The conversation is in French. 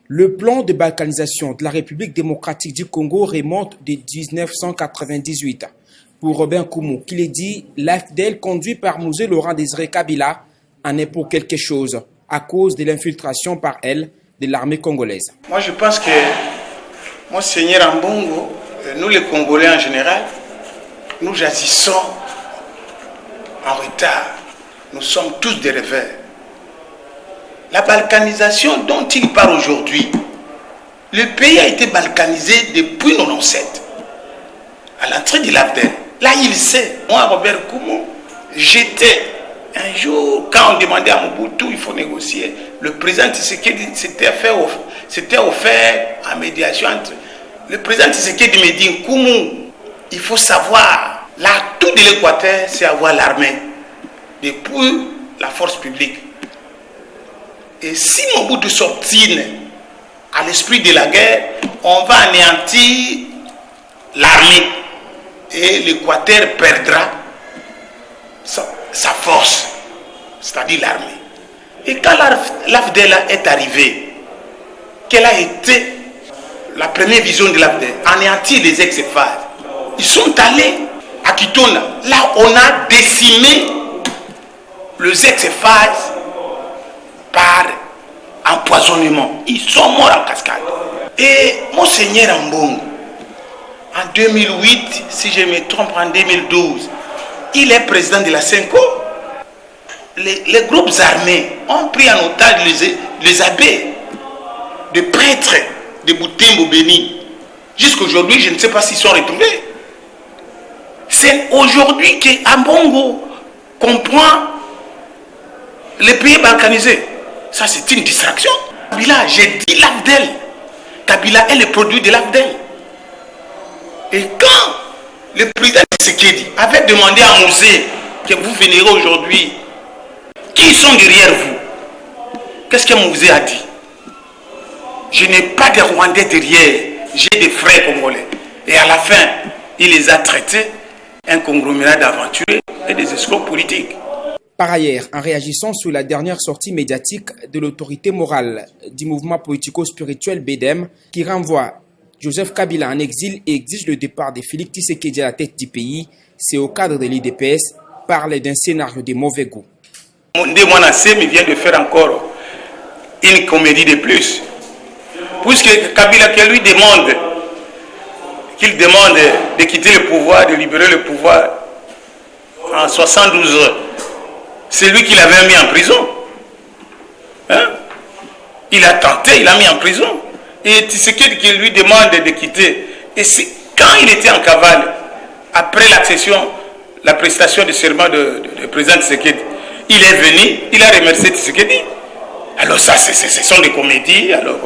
Le plan de balkanisation de la République démocratique du Congo remonte de 1998. Pour Robin Koumou, qui le dit, l'AFDEL conduit par Mzee Laurent Désiré Kabila en est pour quelque chose à cause de l'infiltration par elle de l'armée congolaise. Moi je pense que Monseigneur Ambongo, nous les Congolais en général, nous agissons en retard. Nous sommes tous des rêveurs. La balkanisation dont il parle aujourd'hui, le pays a été balkanisé depuis 1997, à l'entrée de l'AFDEL. Là, il sait. Moi, Robert Koumou, j'étais un jour, quand on demandait à Mobutu, il faut négocier, le président Tshisekedi s'était offert en médiation entre. Le président Tshisekedi me dit, Koumou, il faut savoir, l'atout de l'Équateur, c'est avoir l'armée, depuis la force publique. Et si Mobutu s'obstine à l'esprit de la guerre, on va anéantir l'armée et l'Équateur perdra sa force, c'est-à-dire l'armée. Et quand l'AFDEL est arrivée, quelle a été la première vision de l'AFDEL? Anéantir les ex-FAD. Ils sont allés à Kitona. Là, on a décimé les ex-FAD par empoisonnement. Ils sont morts en cascade. Et Monseigneur Ambongo, en 2008, si je me trompe, en 2012, il est président de la CENCO. Les groupes armés ont pris en otage les abbés, de prêtres de Butembo Béni. Jusqu'aujourd'hui, je ne sais pas s'ils sont retrouvés. C'est aujourd'hui que Ambongo comprend les pays balkanisés. Ça, c'est une distraction. Kabila, j'ai dit l'AFDEL. Kabila est le produit de l'AFDEL. Et quand le président Tshisekedi avait demandé à Mzee que vous vénérez aujourd'hui, qui sont derrière vous? Qu'est-ce que Mzee a dit? Je n'ai pas de Rwandais derrière, j'ai des frères congolais. Et à la fin, il les a traités un conglomérat d'aventuriers et des escrocs politiques. Par ailleurs, en réagissant sur la dernière sortie médiatique de l'autorité morale du mouvement politico-spirituel BEDEM, qui renvoie Joseph Kabila en exil et exige le départ de Félix Tshisekedi à la tête du pays, c'est au cadre de l'IDPS, parle d'un scénario de mauvais goût. Ndemwanassemi vient de faire encore une comédie de plus. Puisque Kabila qui lui demande, de quitter le pouvoir, de libérer le pouvoir en 72 heures. C'est lui qui l'avait mis en prison. Hein? Il a tenté, il l'a mis en prison. Et Tshisekedi qui lui demande de quitter. Et quand il était en cavale, après l'accession, la prestation de serment de président Tshisekedi, il est venu, il a remercié Tshisekedi. Alors ça, ce sont des comédies. Alors,